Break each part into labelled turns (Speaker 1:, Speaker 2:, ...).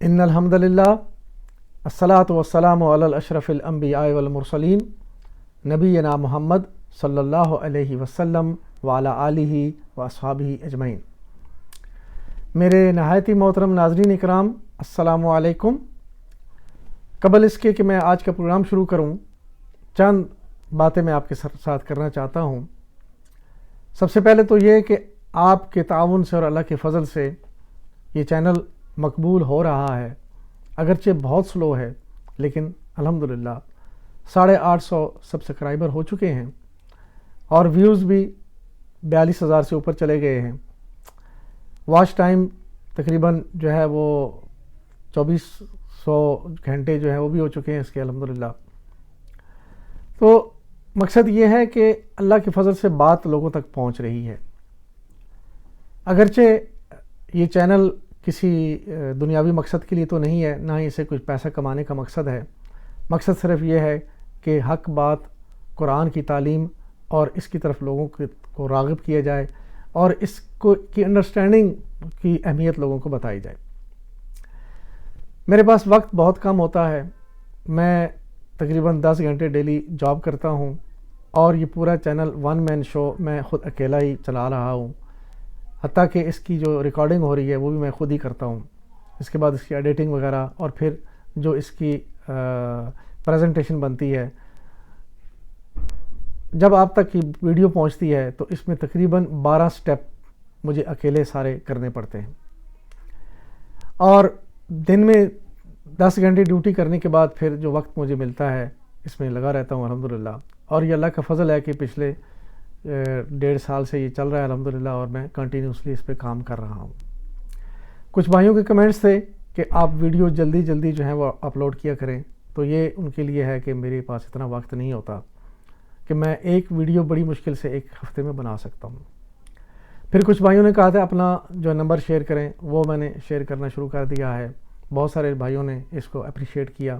Speaker 1: ان الحمد للہ الصلاۃ والسلام علی الاشرف الانبیاء والمرسلین نبینا محمد صلی اللہ علیہ وسلم وعلی آلہ واصحابہ اجمعین۔ میرے نہایت ہی محترم ناظرین اکرام، السلام علیکم۔ قبل اس کے کہ میں آج کا پروگرام شروع کروں، چند باتیں میں آپ کے ساتھ کرنا چاہتا ہوں۔ سب سے پہلے تو یہ کہ آپ کے تعاون سے اور اللہ کے فضل سے یہ چینل مقبول ہو رہا ہے، اگرچہ بہت سلو ہے، لیکن الحمدللہ 850 سبسکرائبر ہو چکے ہیں اور ویوز بھی 42,000 سے اوپر چلے گئے ہیں۔ واچ ٹائم تقریباً جو ہے وہ 2400 گھنٹے جو ہے وہ بھی ہو چکے ہیں اس کے، الحمدللہ۔ تو مقصد یہ ہے کہ اللہ کے فضل سے بات لوگوں تک پہنچ رہی ہے۔ اگرچہ یہ چینل کسی دنیاوی مقصد کے لیے تو نہیں ہے، نہ ہی اسے کچھ پیسہ کمانے کا مقصد ہے۔ مقصد صرف یہ ہے کہ حق بات، قرآن کی تعلیم اور اس کی طرف لوگوں کو راغب کیا جائے اور اس کو کی انڈرسٹینڈنگ کی اہمیت لوگوں کو بتائی جائے۔ میرے پاس وقت بہت کم ہوتا ہے، میں تقریباً 10 گھنٹے ڈیلی جاب کرتا ہوں اور یہ پورا چینل ون مین شو میں خود اکیلا ہی چلا رہا ہوں، حتیٰ کہ اس کی جو ریکارڈنگ ہو رہی ہے وہ بھی میں خود ہی کرتا ہوں۔ اس کے بعد اس کی ایڈیٹنگ وغیرہ اور پھر جو اس کی پریزنٹیشن بنتی ہے، جب آپ تک یہ ویڈیو پہنچتی ہے تو اس میں تقریباً 12 سٹیپ مجھے اکیلے سارے کرنے پڑتے ہیں، اور دن میں 10 گھنٹے ڈیوٹی کرنے کے بعد پھر جو وقت مجھے ملتا ہے اس میں لگا رہتا ہوں الحمدللہ۔ اور یہ اللہ کا فضل ہے کہ پچھلے 1.5 سال سے یہ چل رہا ہے الحمدللہ، اور میں کنٹینیوسلی اس پہ کام کر رہا ہوں۔ کچھ بھائیوں کے کمنٹس تھے کہ آپ ویڈیو جلدی جو ہے وہ اپلوڈ کیا کریں، تو یہ ان کے لیے ہے کہ میرے پاس اتنا وقت نہیں ہوتا کہ میں ایک ویڈیو بڑی مشکل سے ایک ہفتے میں بنا سکتا ہوں۔ پھر کچھ بھائیوں نے کہا تھا اپنا جو نمبر شیئر کریں، وہ میں نے شیئر کرنا شروع کر دیا ہے۔ بہت سارے بھائیوں نے اس کو اپریشیٹ کیا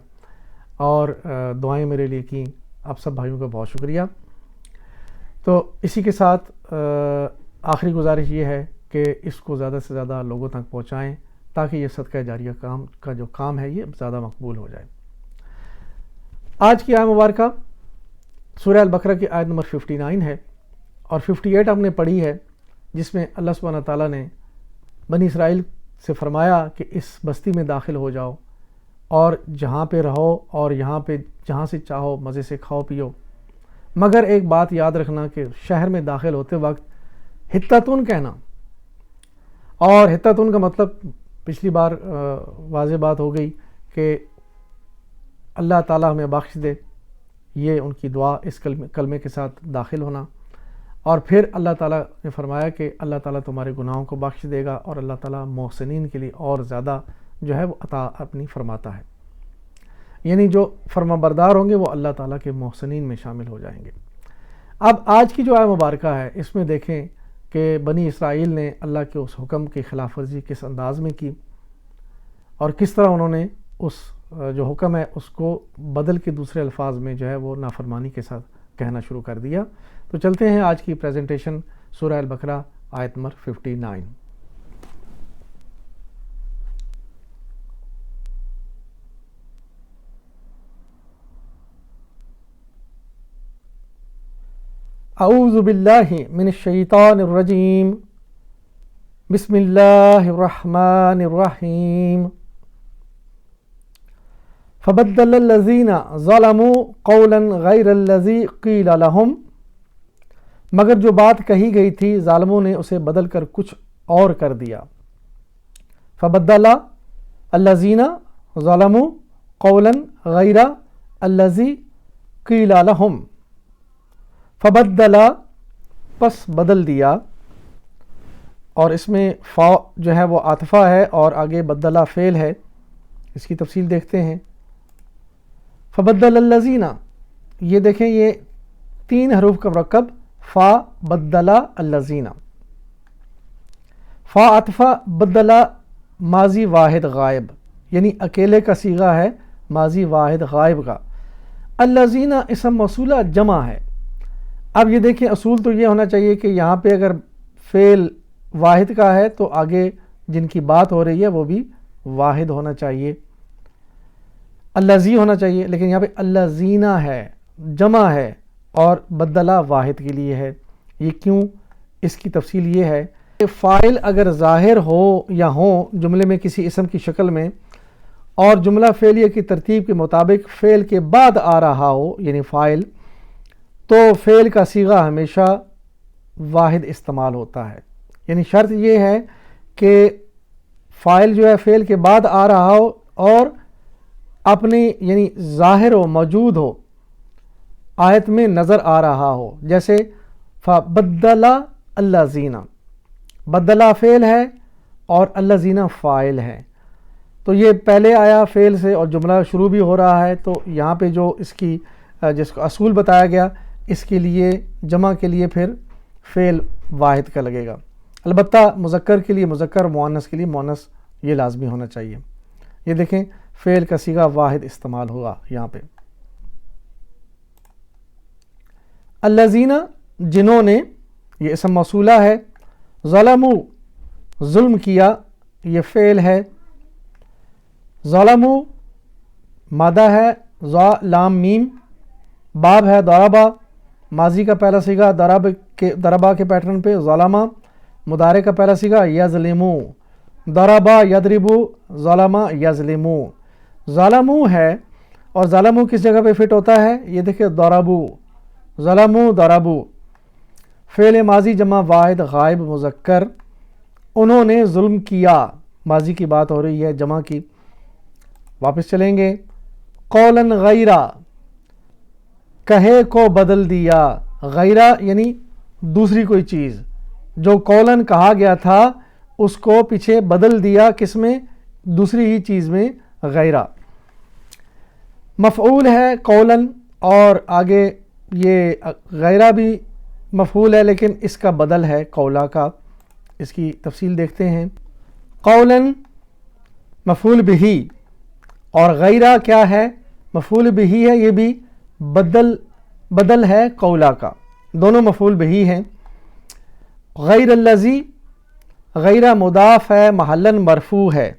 Speaker 1: اور دعائیں میرے لیے کیں۔ آپ سب بھائیوں کا بہت شکریہ۔ تو اسی کے ساتھ آخری گزارش یہ ہے کہ اس کو زیادہ سے زیادہ لوگوں تک پہنچائیں تاکہ یہ صدقہ جاریہ کام کا جو کام ہے یہ زیادہ مقبول ہو جائے۔ آج کی آیت مبارکہ سورہ البقرہ کی آیت نمبر 59 ہے اور 58 ہم نے پڑھی ہے، جس میں اللہ سبحانہ تعالیٰ نے بنی اسرائیل سے فرمایا کہ اس بستی میں داخل ہو جاؤ اور جہاں پہ رہو اور یہاں پہ جہاں سے چاہو مزے سے کھاؤ پیو، مگر ایک بات یاد رکھنا کہ شہر میں داخل ہوتے وقت حتتن کہنا۔ اور حتتن کا مطلب پچھلی بار واضح بات ہو گئی کہ اللہ تعالیٰ ہمیں بخش دے، یہ ان کی دعا، اس کلمے کے ساتھ داخل ہونا۔ اور پھر اللہ تعالیٰ نے فرمایا کہ اللہ تعالیٰ تمہارے گناہوں کو بخش دے گا اور اللہ تعالیٰ محسنین کے لیے اور زیادہ جو ہے وہ عطا اپنی فرماتا ہے، یعنی جو فرما بردار ہوں گے وہ اللہ تعالیٰ کے محسنین میں شامل ہو جائیں گے۔ اب آج کی جو آیت مبارکہ ہے اس میں دیکھیں کہ بنی اسرائیل نے اللہ کے اس حکم کی خلاف ورزی کس انداز میں کی اور کس طرح انہوں نے اس جو حکم ہے اس کو بدل کے دوسرے الفاظ میں جو ہے وہ نافرمانی کے ساتھ کہنا شروع کر دیا۔ تو چلتے ہیں آج کی پریزنٹیشن سورہ البقرہ آیت نمبر 59۔ اعوذ باللہ من الشیطان الرجیم، بسم اللہ الرحمن الرحیم۔ فبدل الذین ظلموا قولا غیر الذی قیل لهم، مگر جو بات کہی گئی تھی ظالموں نے اسے بدل کر کچھ اور کر دیا۔ فبدل الذین ظلموا قولا غیر الذی قیل لهم، فبدل پس بدل دیا، اور اس میں فا جو ہے وہ عاطفہ ہے اور آگے بدلہ فعل ہے۔ اس کی تفصیل دیکھتے ہیں۔ فبدل الذین، یہ دیکھیں یہ 3 حروف کا مرکب فا بدلا الذین۔ فا عطفہ، بدلا ماضی واحد غائب، یعنی اکیلے کا صیغہ ہے ماضی واحد غائب کا۔ الذین اسم موصولہ جمع ہے۔ اب یہ دیکھیں اصول تو یہ ہونا چاہیے کہ یہاں پہ اگر فعل واحد کا ہے تو آگے جن کی بات ہو رہی ہے وہ بھی واحد ہونا چاہیے، الذی ہونا چاہیے، لیکن یہاں پہ الذین ہے، جمع ہے اور بدلہ واحد کے لیے ہے۔ یہ کیوں؟ اس کی تفصیل یہ ہے کہ فاعل اگر ظاہر ہو یا ہو جملے میں کسی اسم کی شکل میں، اور جملہ فعلیہ کی ترتیب کے مطابق فعل کے بعد آ رہا ہو یعنی فاعل، تو فعل کا صیغہ ہمیشہ واحد استعمال ہوتا ہے۔ یعنی شرط یہ ہے کہ فاعل جو ہے فعل کے بعد آ رہا ہو اور اپنی یعنی ظاہر ہو، موجود ہو، آیت میں نظر آ رہا ہو۔ جیسے فبدل الذین، بدلہ فعل ہے اور الذین فاعل ہے، تو یہ پہلے آیا فعل سے اور جملہ شروع بھی ہو رہا ہے، تو یہاں پہ جو اس کی جس کو اصول بتایا گیا، اس کے لیے جمع کے لیے پھر فعل واحد کا لگے گا۔ البتہ مذکر کے لیے مذکر، مؤنث کے لیے مؤنث، یہ لازمی ہونا چاہیے۔ یہ دیکھیں فعل کا صیغہ واحد استعمال ہوگا یہاں پہ۔ الذین، جنہوں نے، یہ اسم موصولہ ہے، ظلموا، ظلم کیا، یہ فعل ہے، ظلموا مادہ ہے، ظا لام میم، باب ہے ضربا، ماضی کا پہلا صیغہ ضربا کے پیٹرن پہ، ظلما، مضارع کا پہلا صیغہ یظلمو، ضربا یضربو، ظلما یظلمو، ظلمو ہے، اور ظلمو کس جگہ پہ فٹ ہوتا ہے؟ یہ دیکھیں ضربو، ظلمو ضربو، فعل ماضی جمع واحد غائب مذکر، انہوں نے ظلم کیا، ماضی کی بات ہو رہی ہے جمع کی۔ واپس چلیں گے، قولاً غیرہ، کہے کو بدل دیا، غیرہ یعنی دوسری کوئی چیز، جو قولاً کہا گیا تھا اس کو پیچھے بدل دیا، کس میں؟ دوسری ہی چیز میں، غیرہ۔ مفعول ہے قولاً، اور آگے یہ غیرہ بھی مفعول ہے لیکن اس کا بدل ہے قولا کا، اس کی تفصیل دیکھتے ہیں۔ قولاً مفعول بہ، اور غیرہ کیا ہے؟ مفعول بہ ہے، یہ بھی بدل ہے قولا کا، دونوں مفعول بہ ہیں۔ غیر الذی، غیرہ مضاف ہے، محلاً مرفوع ہے،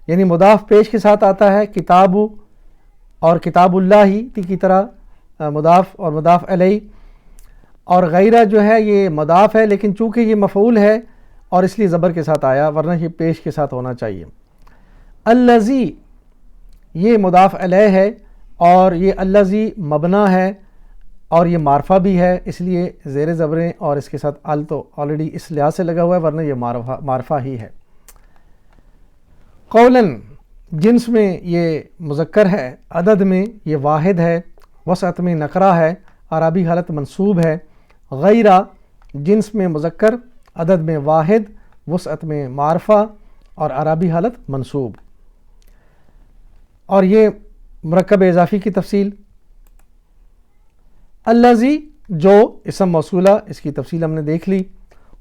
Speaker 1: یعنی مضاف پیش کے ساتھ آتا ہے، کتاب اور کتاب اللہ کی طرح مضاف اور مضاف علیہ، اور غیرہ جو ہے یہ مضاف ہے لیکن چونکہ یہ مفعول ہے اور اس لیے زبر کے ساتھ آیا، ورنہ یہ پیش کے ساتھ ہونا چاہیے۔ الذی، یہ مضاف علیہ ہے، اور یہ الذی مبنا ہے اور یہ معرفہ بھی ہے، اس لیے زیر زبریں اور اس کے ساتھ ال تو آلریڈی اس لحاظ سے لگا ہوا ہے، ورنہ یہ معرفہ ہی ہے۔ قولاً جنس میں یہ مذکر ہے، عدد میں یہ واحد ہے، وسعت میں نکرہ ہے، اعرابی حالت منصوب ہے۔ غیرہ جنس میں مذکر، عدد میں واحد، وسعت میں معرفہ اور اعرابی حالت منصوب۔ اور یہ مرکب اضافی کی تفصیل، الذی جو اسم موصولہ، اس کی تفصیل ہم نے دیکھ لی۔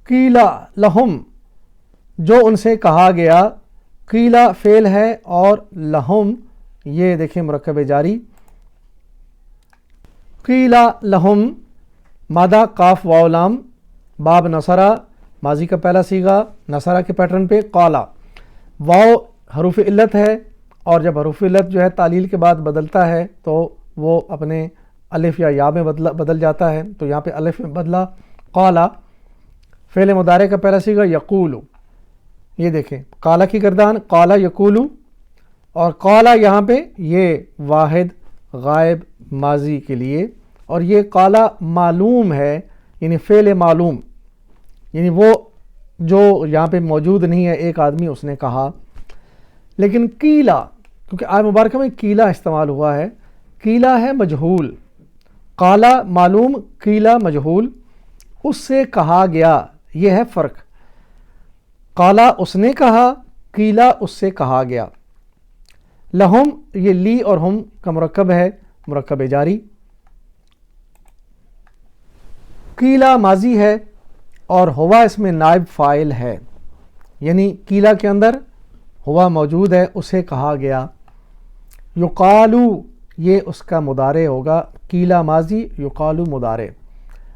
Speaker 1: قیل لہم، جو ان سے کہا گیا، قیل فعل ہے اور لہم یہ دیکھیں مرکب جاری، قیل لہم مادہ قاف واو لام، باب نصرہ، ماضی کا پہلا صیغہ نصرہ کے پیٹرن پہ، قالا، واو حروف علت ہے، اور جب حروف علت جو ہے تعلیل کے بعد بدلتا ہے تو وہ اپنے الف یا یا میں بدل جاتا ہے، تو یہاں پہ الف میں بدلا۔ قالا فعل مضارع کا پہلا صیغہ یقول، یہ دیکھیں قالا کی گردان، قالا یقول، اور قالا یہاں پہ یہ واحد غائب ماضی کے لیے، اور یہ قالا معلوم ہے، یعنی فعل معلوم، یعنی وہ جو یہاں پہ موجود نہیں ہے، ایک آدمی اس نے کہا۔ لیکن قیلا، کیونکہ آیت مبارکہ میں قیلا استعمال ہوا ہے، قیلا ہے مجہول، قالا معلوم، قیلا مجہول، اس سے کہا گیا، یہ ہے فرق۔ قالا اس نے کہا، قیلا اس سے کہا گیا۔ لہم یہ لی اور ہم کا مرکب ہے، مرکب جاری۔ قیلا ماضی ہے اور ہوا اس میں نائب فاعل ہے، یعنی قیلا کے اندر ہوا موجود ہے، اسے کہا گیا۔ یقالو یہ اس کا مضارع ہوگا، قیلا ماضی، یقالو مضارع۔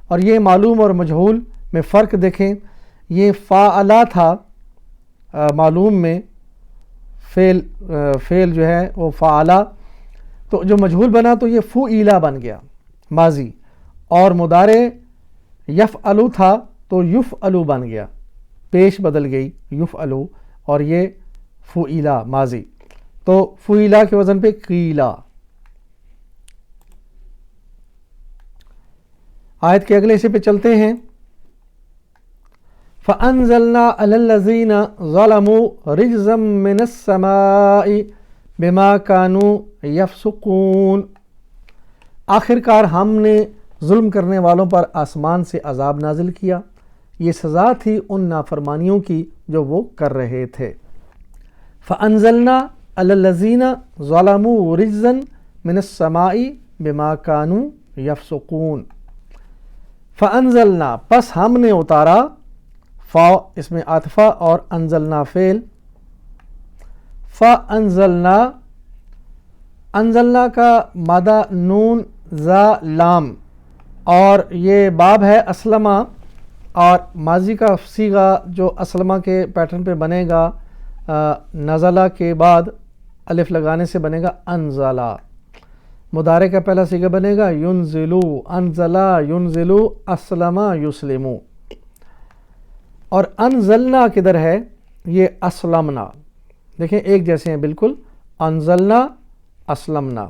Speaker 1: اور یہ معلوم اور مجہول میں فرق دیکھیں، یہ فاعلا تھا معلوم میں، فعل جو ہے وہ فعلا، تو جو مجہول بنا تو یہ فعیلا بن گیا ماضی، اور مضارع یفعلو تھا تو یفعلو بن گیا، پیش بدل گئی یفعلو، اور یہ فعیلا ماضی، تو فعیلا کے وزن پہ قیلا۔ آیت کے اگلے حصے پہ چلتے ہیں۔ فَأَنزَلْنَا عَلَى الَّذِينَ ظَلَمُوا رِجْزًا مِّنَ السَّمَاءِ بِمَا كَانُوا يَفْسُقُونَ، آخر کار ہم نے ظلم کرنے والوں پر آسمان سے عذاب نازل کیا، یہ سزا تھی ان نافرمانیوں کی جو وہ کر رہے تھے۔ فَأَنزَلْنَا عَلَى الَّذِينَ ظَلَمُوا رِجْزًا مِّنَ السَّمَاءِ بِمَا كَانُوا يَفْسُقُونَ، فَأَنزَلْنَا پس ہم نے اتارا، فا اس میں عاطفہ اور انزلنا فعل، فَأَنزَلْنَا انزلنا کا مادہ نون زا لام، اور یہ باب ہے اسلمہ، اور ماضی کا صیغہ جو اسلمہ کے پیٹرن پہ بنے گا نزلہ کے بعد الف لگانے سے بنے گا انزلہ، مضارع کا پہلا صیغہ بنے گا ینزلو، انزلہ ینزلو، اسلمہ یسلمو، اور انزلنا کدھر ہے؟ یہ اسلمنا، دیکھیں ایک جیسے ہیں بالکل، انزلنا اسلمنا،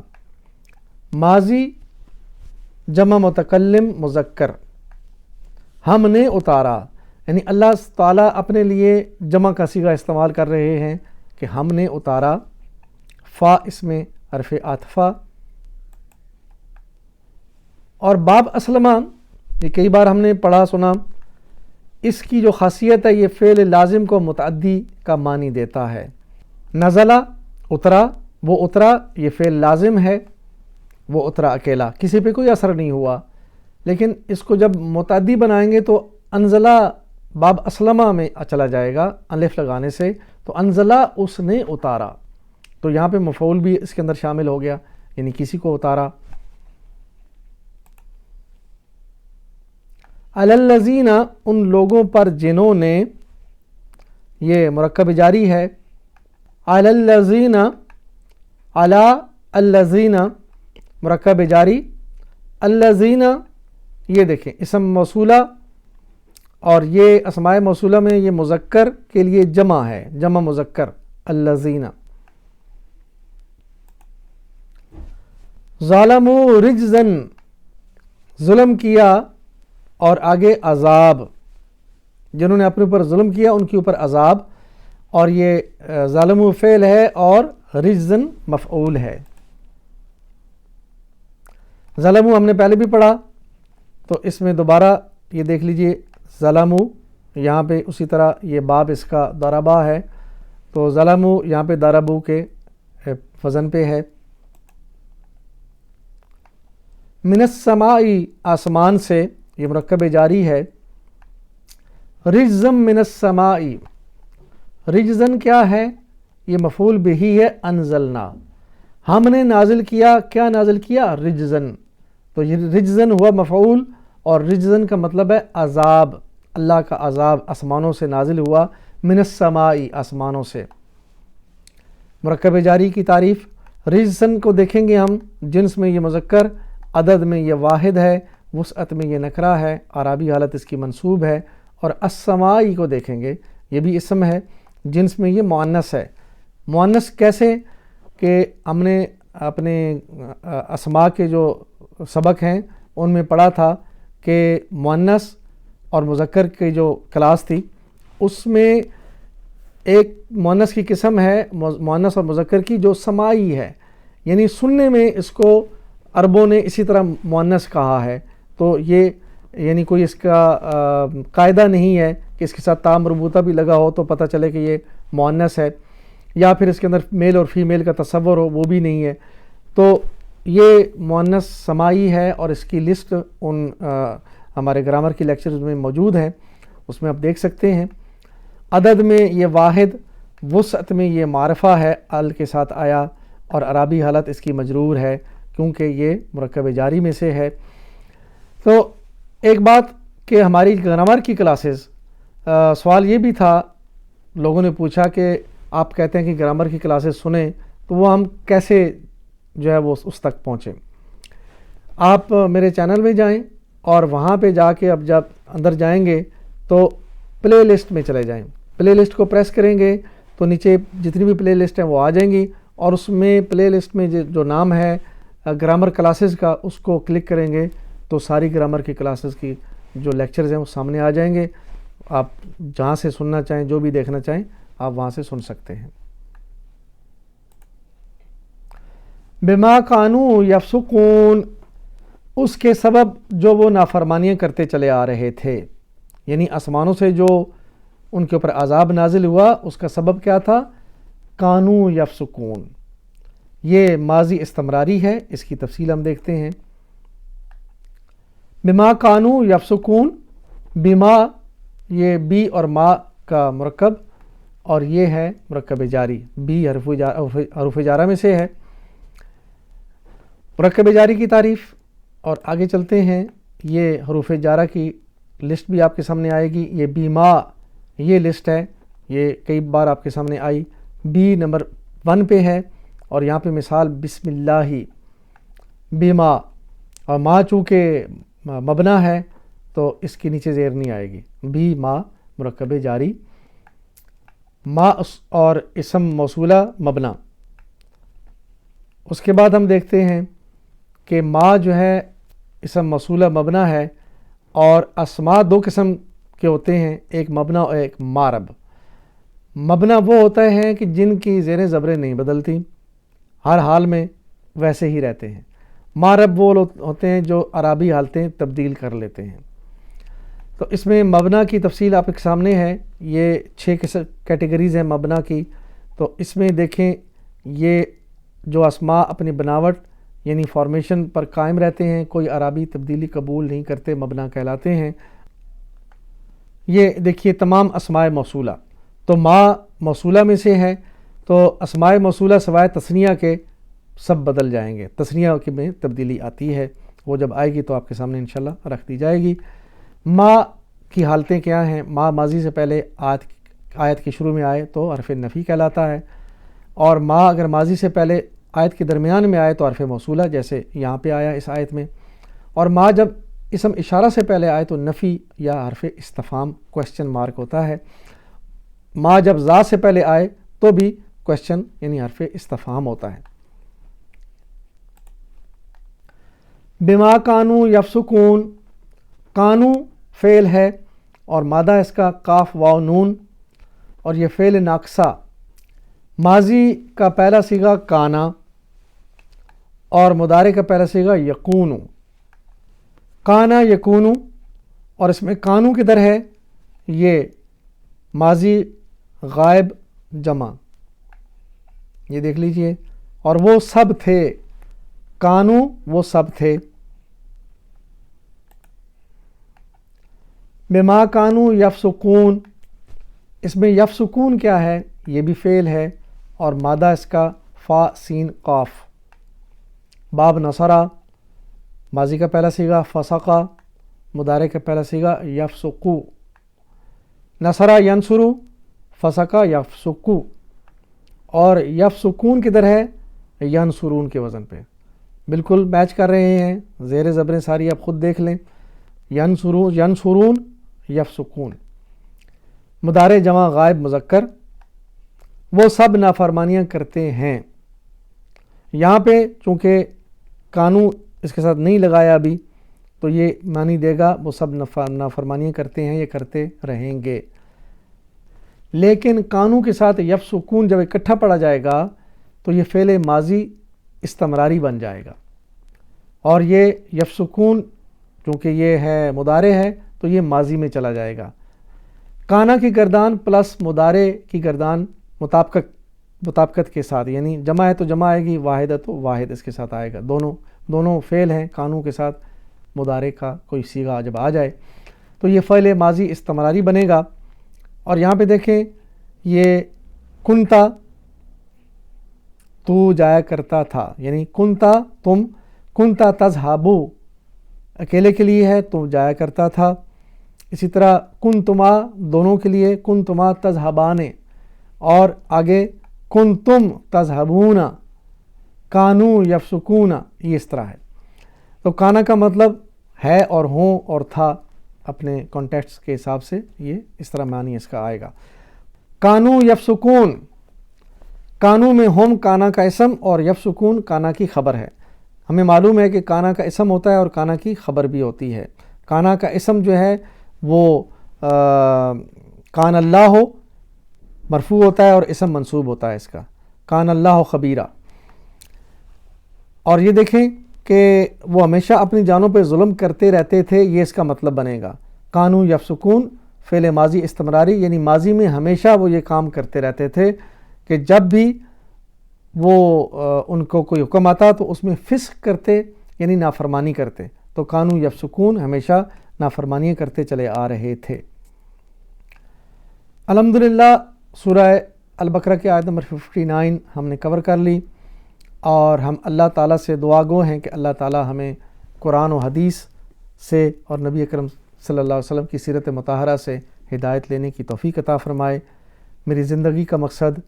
Speaker 1: ماضی جمع متکلم مذکر، ہم نے اتارا، یعنی اللہ تعالیٰ اپنے لیے جمع کا صیغہ استعمال کر رہے ہیں کہ ہم نے اتارا، فا اس میں حرف عاطفہ، اور باب اسلمہ یہ کئی بار ہم نے پڑھا سنا، اس کی جو خاصیت ہے یہ فعل لازم کو متعدی کا معنی دیتا ہے۔ نزلہ اترا، وہ اترا یہ فعل لازم ہے، وہ اترا اکیلا، کسی پہ کوئی اثر نہیں ہوا، لیکن اس کو جب متعدی بنائیں گے تو انزلہ باب اسلمہ میں چلا جائے گا الف لگانے سے، تو انزلہ اس نے اتارا، تو یہاں پہ مفعول بھی اس کے اندر شامل ہو گیا، یعنی کسی کو اتارا۔ علی الذین ان لوگوں پر جنہوں نے، یہ مرکب جاری ہے، علی الذین، علی الذین مرکب جاری، الذین یہ دیکھیں اسم موصولہ، اور یہ اسماء موصولہ میں یہ مذکر کے لیے جمع ہے، جمع مذکر الذین، ظالموا رجزن ظلم کیا، اور آگے عذاب، جنہوں نے اپنے اوپر ظلم کیا ان کے اوپر عذاب، اور یہ ظالموا فعل ہے اور رجزن مفعول ہے۔ ظلموا ہم نے پہلے بھی پڑھا، تو اس میں دوبارہ یہ دیکھ لیجئے ظلموا، یہاں پہ اسی طرح یہ باب اس کا ضربا ہے، تو ظلموا یہاں پہ ضربوا کے وزن پہ ہے۔ من السماء آسمان سے، یہ مرکب جاری ہے، رجزم من السماء، رجزن کیا ہے؟ یہ مفعول بہی ہے انزلنا، ہم نے نازل کیا، کیا نازل کیا؟ رجزن، تو یہ رجزن ہوا مفعول، اور رجزن کا مطلب ہے عذاب، اللہ کا عذاب آسمانوں سے نازل ہوا، من السماء آسمانوں سے۔ مرکب جاری کی تعریف، رجزن کو دیکھیں گے ہم، جنس میں یہ مذکر، عدد میں یہ واحد ہے، وسعت میں یہ نکرہ ہے، اعرابی حالت اس کی منصوب ہے، اور السمائی کو دیکھیں گے یہ بھی اسم ہے، جنس میں یہ مؤنث ہے۔ مؤنث کیسے؟ کہ ہم نے اپنے اسماء کے جو سبق ہیں ان میں پڑھا تھا کہ مؤنث اور مذکر کی جو کلاس تھی اس میں ایک مؤنث کی قسم ہے، مؤنث اور مذکر کی، جو سمائی ہے، یعنی سننے میں اس کو عربوں نے اسی طرح مؤنث کہا ہے، تو یہ یعنی کوئی اس کا قاعدہ نہیں ہے کہ اس کے ساتھ تا مربوطہ بھی لگا ہو تو پتہ چلے کہ یہ مؤنث ہے، یا پھر اس کے اندر میل اور فیمیل کا تصور ہو، وہ بھی نہیں ہے۔ تو یہ مؤنث سمائی ہے، اور اس کی لسٹ ان ہمارے گرامر کی لیکچرز میں موجود ہیں، اس میں آپ دیکھ سکتے ہیں۔ عدد میں یہ واحد، وسعت میں یہ معرفہ ہے، ال کے ساتھ آیا، اور عربی حالت اس کی مجرور ہے کیونکہ یہ مرکب جاری میں سے ہے۔ تو ایک بات کہ ہماری گرامر کی کلاسز، سوال یہ بھی تھا، لوگوں نے پوچھا کہ آپ کہتے ہیں کہ گرامر کی کلاسز سنیں، تو وہ ہم کیسے جو ہے وہ اس تک پہنچیں؟ آپ میرے چینل میں جائیں اور وہاں پہ جا کے اب جب اندر جائیں گے تو پلے لسٹ میں چلے جائیں، پلے لسٹ کو پریس کریں گے تو نیچے جتنی بھی پلے لسٹ ہیں وہ آ جائیں گی، اور اس میں پلے لسٹ میں جو نام ہے گرامر کلاسز کا، اس کو کلک کریں گے تو ساری گرامر کی کلاسز کی جو لیکچرز ہیں وہ سامنے آ جائیں گے۔ آپ جہاں سے سننا چاہیں، جو بھی دیکھنا چاہیں، آپ وہاں سے سن سکتے ہیں۔ بما کانوا یفسقون، اس کے سبب جو وہ نافرمانیاں کرتے چلے آ رہے تھے، یعنی آسمانوں سے جو ان کے اوپر عذاب نازل ہوا اس کا سبب کیا تھا؟ کانوا یفسقون، یہ ماضی استمراری ہے، اس کی تفصیل ہم دیکھتے ہیں۔ بما کانوا یفسقون، بما یہ بی اور ما کا مرکب، اور یہ ہے مرکب جاری، بی حروف جارہ میں سے ہے۔ مرکب جاری کی تعریف، اور آگے چلتے ہیں۔ یہ حروف جارہ کی لسٹ بھی آپ کے سامنے آئے گی۔ یہ بیما یہ لسٹ ہے، یہ کئی بار آپ کے سامنے آئی، بی نمبر 1 پہ ہے، اور یہاں پہ مثال بسم اللہ بیما، اور ما چونکہ مبنا ہے تو اس کے نیچے زیر نہیں آئے گی، بی ما مرکب جاری، ما اور اسم موصولہ مبنا۔ اس کے بعد ہم دیکھتے ہیں کہ ما جو ہے اسم موصولہ مبنا ہے، اور اسماء 2 قسم کے ہوتے ہیں، ایک مبنا اور ایک مارب۔ مبنا وہ ہوتا ہے کہ جن کی زیریں زبریں نہیں بدلتی، ہر حال میں ویسے ہی رہتے ہیں۔ مارب وہ ہوتے ہیں جو عرابی حالتیں تبدیل کر لیتے ہیں۔ تو اس میں مبنا کی تفصیل آپ کے سامنے ہے، یہ 6 کیٹیگریز ہیں مبنا کی۔ تو اس میں دیکھیں، یہ جو اسماء اپنی بناوٹ یعنی فارمیشن پر قائم رہتے ہیں، کوئی عرابی تبدیلی قبول نہیں کرتے، مبنا کہلاتے ہیں۔ یہ دیکھیے تمام اسماء موصولہ، تو ما موصولہ میں سے ہے، تو اسماء موصولہ سوائے تثنیہ کے سب بدل جائیں گے، تثنیہ میں تبدیلی آتی ہے، وہ جب آئے گی تو آپ کے سامنے انشاءاللہ رکھ دی جائے گی۔ ما کی حالتیں کیا ہیں؟ ما ماضی سے پہلے آیت کے شروع میں آئے تو حرف نفی کہلاتا ہے، اور ما اگر ماضی سے پہلے آیت کے درمیان میں آئے تو حرف موصولہ، جیسے یہاں پہ آیا اس آیت میں۔ اور ما جب اسم اشارہ سے پہلے آئے تو نفی یا حرف استفہام کویسچن مارک ہوتا ہے۔ ما جب ذات سے پہلے آئے تو بھی کویسچن یعنی حرف استفہام ہوتا ہے۔ بما کانوا یفسقون، کانو فعل ہے اور مادہ اس کا کاف واو نون، اور یہ فعل ناقصہ، ماضی کا پہلا صیغہ کانا اور مضارع کا پہلا صیغہ یکونو، کانا یکونو، اور اس میں کانو کدھر ہے؟ یہ ماضی غائب جمع، یہ دیکھ لیجئے، اور وہ سب تھے، کانو وہ سب تھے۔ بما کانوا یفسقون، اس میں یفسقون کیا ہے؟ یہ بھی فعل ہے اور مادہ اس کا فا سین قاف۔ باب نصرہ، ماضی کا پہلا صیغہ فسقہ، مضارع کا پہلا صیغہ یفسقو، نصرہ ینصرو، فسقہ یفسقو، اور یفسقون کدھر ہے؟ ینصرون کے وزن پہ، بالکل میچ کر رہے ہیں، زیر زبریں ساری آپ خود دیکھ لیں، ینصرون یفسقون، مضارع جمع غائب مذکر، وہ سب نافرمانیاں کرتے ہیں۔ یہاں پہ چونکہ کانو اس کے ساتھ نہیں لگایا ابھی تو یہ معنی دے گا وہ سب نافرمانیاں کرتے ہیں، یہ کرتے رہیں گے۔ لیکن کانو کے ساتھ یفسقون جب اکٹھا پڑھا جائے گا تو یہ فعل ماضی استمراری بن جائے گا، اور یہ یفسقون چونکہ یہ ہے مضارع ہے تو یہ ماضی میں چلا جائے گا۔ کانا کی گردان پلس مضارع کی گردان مطابقت کے ساتھ، یعنی جمع ہے تو جمع آئے گی، واحد ہے تو واحد اس کے ساتھ آئے گا، دونوں فعل ہیں، کانو کے ساتھ مضارع کا کوئی صیغہ جب آ جائے تو یہ فعل ماضی استمراری بنے گا۔ اور یہاں پہ دیکھیں، یہ کنتا تو جایا کرتا تھا، یعنی کنتا تم، کنتا تذہبو اکیلے کے لیے ہے، تو جایا کرتا تھا۔ اسی طرح کنتما دونوں کے لیے، کنتما تذہبانے، اور آگے کنتم تذہبون کانو یفسکون، یہ اس طرح ہے۔ تو کانا کا مطلب ہے اور ہوں اور تھا، اپنے کانٹیکسٹ کے حساب سے یہ اس طرح معنی اس کا آئے گا۔ کانو یفسکون، کانو میں ہم کانا کا اسم اور یفسکون کانا کی خبر ہے۔ ہمیں معلوم ہے کہ کانا کا اسم ہوتا ہے اور کانا کی خبر بھی ہوتی ہے۔ کانا کا اسم جو ہے وہ کان اللہ ہو مرفوع ہوتا ہے اور اسم منصوب ہوتا ہے اس کا، کان اللہ خبیرہ۔ اور یہ دیکھیں کہ وہ ہمیشہ اپنی جانوں پہ ظلم کرتے رہتے تھے، یہ اس کا مطلب بنے گا۔ کانو یفسکون فعل ماضی استمراری، یعنی ماضی میں ہمیشہ وہ یہ کام کرتے رہتے تھے کہ جب بھی وہ ان کو کوئی حکم آتا تو اس میں فسق کرتے، یعنی نافرمانی کرتے۔ تو کانو یفسکون ہمیشہ نافرمانیاں کرتے چلے آ رہے تھے۔ الحمدللہ سورہ البقرہ کی آیت نمبر 59 ہم نے کور کر لی، اور ہم اللہ تعالیٰ سے دعا گو ہیں کہ اللہ تعالیٰ ہمیں قرآن و حدیث سے اور نبی اکرم صلی اللہ علیہ وسلم کی سیرت مطہرہ سے ہدایت لینے کی توفیق عطا فرمائے۔ میری زندگی کا مقصد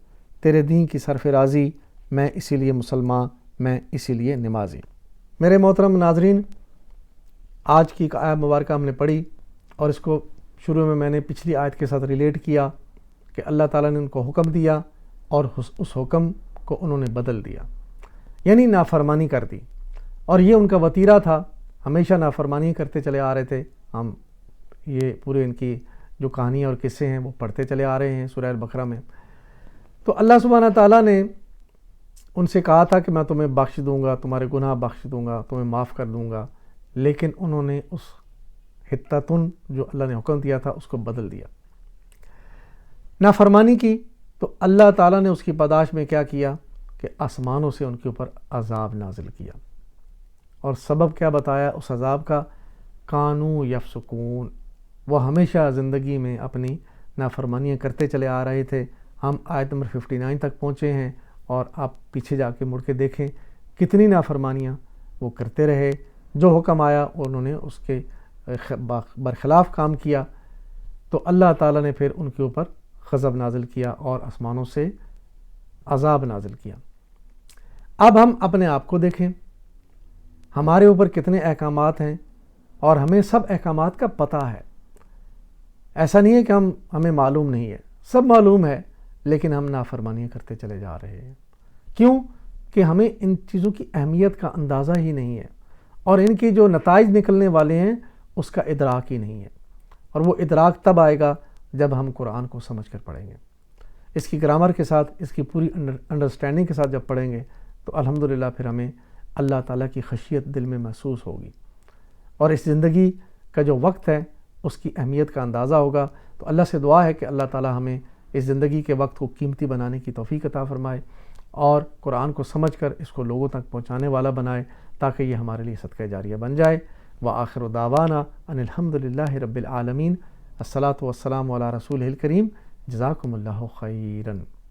Speaker 1: تیرے دین کی سرفرازی، میں اسی لیے مسلمان، میں اسی لیے نمازی۔ میرے محترم ناظرین، آج کی ایک آیت مبارکہ ہم نے پڑھی، اور اس کو شروع میں نے پچھلی آیت کے ساتھ ریلیٹ کیا کہ اللہ تعالیٰ نے ان کو حکم دیا اور اس حکم کو انہوں نے بدل دیا، یعنی نافرمانی کر دی، اور یہ ان کا وتیرہ تھا، ہمیشہ نافرمانی کرتے چلے آ رہے تھے۔ ہم یہ پورے ان کی جو کہانیاں اور قصے ہیں وہ پڑھتے چلے آ رہے ہیں سورہ البقرہ میں۔ تو اللہ سبحانہ تعالیٰ نے ان سے کہا تھا کہ میں تمہیں بخش دوں گا، تمہارے گناہ بخش دوں گا، تمہیں معاف کر دوں گا، لیکن انہوں نے اس حتتن جو اللہ نے حکم دیا تھا اس کو بدل دیا، نافرمانی کی۔ تو اللہ تعالیٰ نے اس کی پاداش میں کیا کیا کہ آسمانوں سے ان کے اوپر عذاب نازل کیا، اور سبب کیا بتایا اس عذاب کا؟ کانو یفسکون، وہ ہمیشہ زندگی میں اپنی نافرمانیاں کرتے چلے آ رہے تھے۔ ہم آیت نمبر 59 تک پہنچے ہیں، اور آپ پیچھے جا کے مڑ کے دیکھیں کتنی نافرمانیاں وہ کرتے رہے، جو حکم آیا انہوں نے اس کے برخلاف کام کیا، تو اللہ تعالیٰ نے پھر ان کے اوپر غضب نازل کیا اور آسمانوں سے عذاب نازل کیا۔ اب ہم اپنے آپ کو دیکھیں، ہمارے اوپر کتنے احکامات ہیں، اور ہمیں سب احکامات کا پتہ ہے۔ ایسا نہیں ہے کہ ہمیں معلوم نہیں ہے، سب معلوم ہے، لیکن ہم نافرمانیاں کرتے چلے جا رہے ہیں۔ کیوں؟ کہ ہمیں ان چیزوں کی اہمیت کا اندازہ ہی نہیں ہے، اور ان کی جو نتائج نکلنے والے ہیں اس کا ادراک ہی نہیں ہے، اور وہ ادراک تب آئے گا جب ہم قرآن کو سمجھ کر پڑھیں گے، اس کی گرامر کے ساتھ، اس کی پوری انڈرسٹینڈنگ کے ساتھ جب پڑھیں گے تو الحمدللہ پھر ہمیں اللہ تعالیٰ کی خشیت دل میں محسوس ہوگی، اور اس زندگی کا جو وقت ہے اس کی اہمیت کا اندازہ ہوگا۔ تو اللہ سے دعا ہے کہ اللہ تعالیٰ ہمیں اس زندگی کے وقت کو قیمتی بنانے کی توفیق عطا فرمائے، اور قرآن کو سمجھ کر اس کو لوگوں تک پہنچانے والا بنائے، تاکہ یہ ہمارے لیے صدقہ جاریہ بن جائے۔ وآخر دعوانا ان الحمدللہ رب العالمین۔ الصلاۃ والسلام علی رسولہ الکریم۔ جزاکم اللہ خیرا۔